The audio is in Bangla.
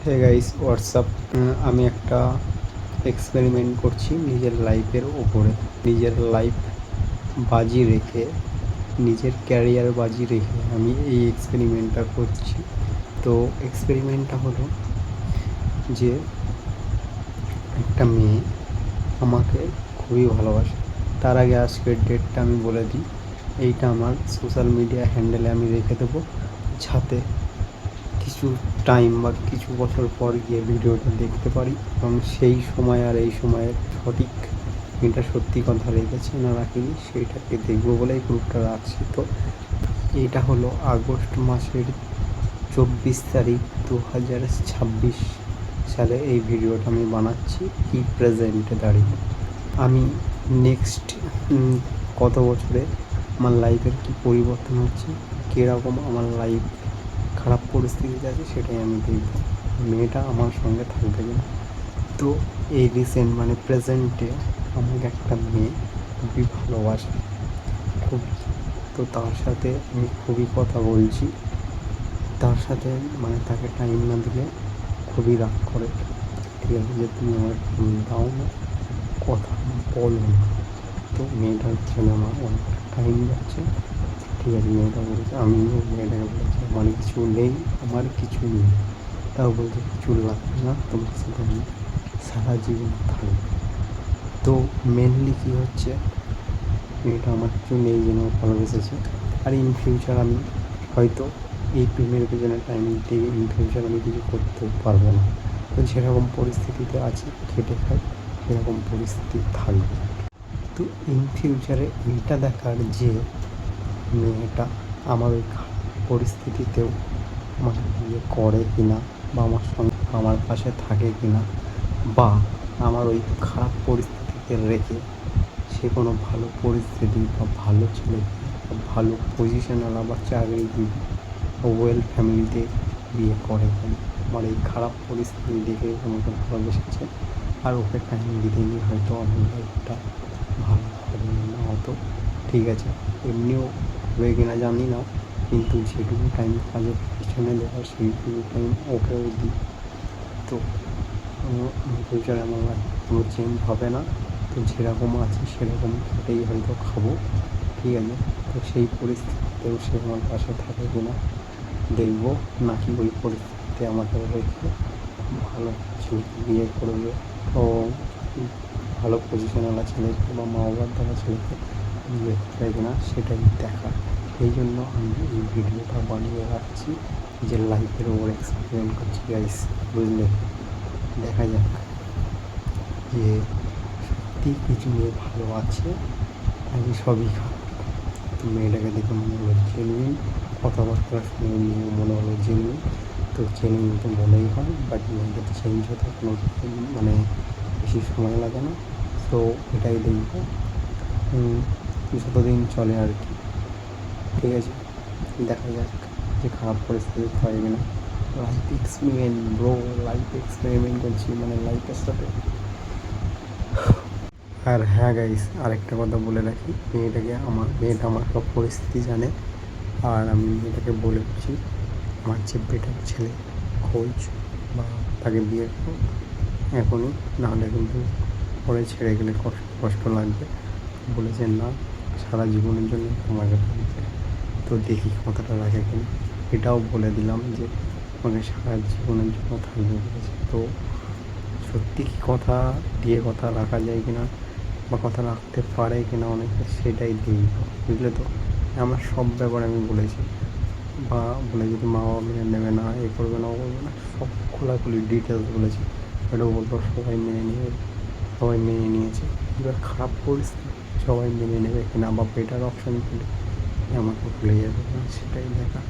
Hey guys WhatsApp. আমি একটা এক্সপেরিমেন্ট করছি নিজের লাইফের ওপরে। নিজের লাইফ বাজি রেখে, নিজের ক্যারিয়ার বাজি রেখে আমি এই এক্সপেরিমেন্টটা করছি। তো এক্সপেরিমেন্টটা হলো যে একটা মেয়ে আমাকে খুবই ভালোবাসে। তার আগে আজকের ডেটটা আমি বলে দিই। এইটা আমার সোশ্যাল মিডিয়া হ্যান্ডেলে আমি রেখে দেবো, যাতে কিছু টাইম বা কিছু বছর পর গিয়ে ভিডিওটা দেখতে পারি এবং সেই সময় আর এই সময়ের সঠিক এটা সত্যি কথা রেখেছে না রাখিনি সেইটাকে দেখবো বলেই গ্রুপটা রাখছি। তো এইটা হলো আগস্ট মাসের 24 তারিখ 2026 সালে এই ভিডিওটা আমি বানাচ্ছি এই প্রেজেন্টে দাঁড়িয়ে। আমি নেক্সট কত বছরে আমার লাইফের কী পরিবর্তন হচ্ছে, কীরকম আমার লাইফ খারাপ পরিস্থিতিতে আছে সেটাই আমি দেখব। মেয়েটা আমার সঙ্গে থাকবে কিনা। তো এই রিসেন্ট মানে প্রেজেন্টে আমাকে একটা মেয়ে খুবই ভালোবাসে, খুবই। তো তার সাথে আমি খুবই কথা বলছি। তার সাথে মানে তাকে টাইম না দিলে খুবই রাগ করে। ঠিক আছে, যে তুমি আমার টাইম দাও না, কথা বলো না। তো মেয়েটার জন্য আমার অনেক টাইম যাচ্ছে। ঠিক আছে, মেয়েটা বলছে, আমিও মেয়েটাকে বলেছি আমার কিছু নেই, আমার কিছু নেই। তাও বলছে কিছু লাগবে না, তোমার সাথে আমি সারা জীবন থাকবো। তো মেনলি কী হচ্ছে, মেয়েটা আমার কিছু নেই জন্য ভালোবেসেছে। আর ইন ফিউচার আমি হয়তো এই প্রেমের পেছনে টাইম দিয়ে ইন ফিউচার আমি কিছু করতেও পারবো না। তো যেরকম পরিস্থিতিতে আছি খেটে খাই, সেরকম পরিস্থিতি থাকবে। তো ইন ফিউচারে এইটা দেখার যে মেয়েটা আমার ওই খারাপ পরিস্থিতিতেও আমাকে বিয়ে করে কিনা, বা আমার সঙ্গে আমার পাশে থাকে কিনা, বা আমার ওই খারাপ পরিস্থিতিতে রেখে সে কোনো ভালো পরিস্থিতি বা ভালো ছেলে বা ভালো পজিশনাল বা চাকরিজীবী বা ওয়েল ফ্যামিলিতে বিয়ে করে কিনা। আমার এই খারাপ পরিস্থিতি দেখে আমাকে ভালোবেসেছে, আর ওকে টাইম দিতে গিয়ে হয়তো আমার লাইফটা ভালো হবে না হতো। ঠিক আছে, এমনিও হবে কিনা জানি না, কিন্তু যেটুকু টাইম কাজের পিছনে দেওয়ার সেইটুকু টাইম ওকেও দিই। তো ফিউচারে আমার লাইফ কোনো চেঞ্জ হবে না। তো যেরকম আছে সেরকম খেটেই হয়তো খাবো। ঠিক আছে, তো সেই পরিস্থিতিতেও সে আমার পাশে থাকে কিনা দেখবো, নাকি ওই পরিস্থিতিতে আমাকে রেখে ভালো ছেলেকে বিয়ে করবে ও ভালো পজিশনাল ছেলেকে বা মা বাবার দ্বারা ছেলেকে বিয়ে করে কিনা সেটাই দেখা। এই জন্য আমি এই ভিডিওটা বানিয়ে রাখছি, যে লাইফের ওপর এক্সপেরিমেন্ট করছি গাইস, বুঝলে। দেখা যাক যে সত্যি কিছু মেয়ে ভালো আছে, আমি সবই খারাপ। তো মেয়েটাকে দেখে মনে হলো জেনুইন, কথাবার্তা শুনে নিয়ে মনে হলো জেনুইন। তো জেনুইন তো মনেই হয়, বাট মেয়েদের চেঞ্জ হতে কোনো মানে বেশি সময় লাগে না। তো এটাই দেখবো যতদিন চলে আর কি। ঠিক আছে, দেখা যাক যে খারাপ পরিস্থিতি হয় কিনা। Life experiment bro, life experiment করছি মানে লাইফের সাথে। আর হ্যাঁ গাইস, আরেকটা কথা বলে রাখি, মেয়েটা আমার সব পরিস্থিতি জানে। আর আমি মেয়েটাকে বলেছি আমার যে বেটার ছেলে খোঁজ, বা তাকে বিয়ে করো এখনই, নাহলে কিন্তু পরে ছেড়ে গেলে কষ্ট লাগবে। বলেছেন না, সারা জীবনের জন্য তোমাকে রাখবে। তো দেখি কথাটা রাখে কিনা। এটাও বলে দিলাম যে আমাকে সারা জীবনের জন্য থাকবে বলেছে। তো সত্যি কি কথা দিয়ে কথা রাখা যায় কিনা, বা কথা রাখতে পারে কিনা অনেকে, সেটাই দেখব, বুঝলে। তো আমার সব ব্যাপারে আমি বলেছি, বা বলে যদি মা বাবা মেনে নেবে না, এ করবে না ও করবে না, সব খোলাখুলি ডিটেলস বলেছি। এটাও বলবো সবাই মেনে নিয়ে, সবাই মেনে নিয়েছে। এবার খারাপ পরিস্থিতি সবাই মেনে নেবে কিনা, বা বেটার অপশান পেলে আমাকে ভুলে যাবে না, সেটাই দেখা।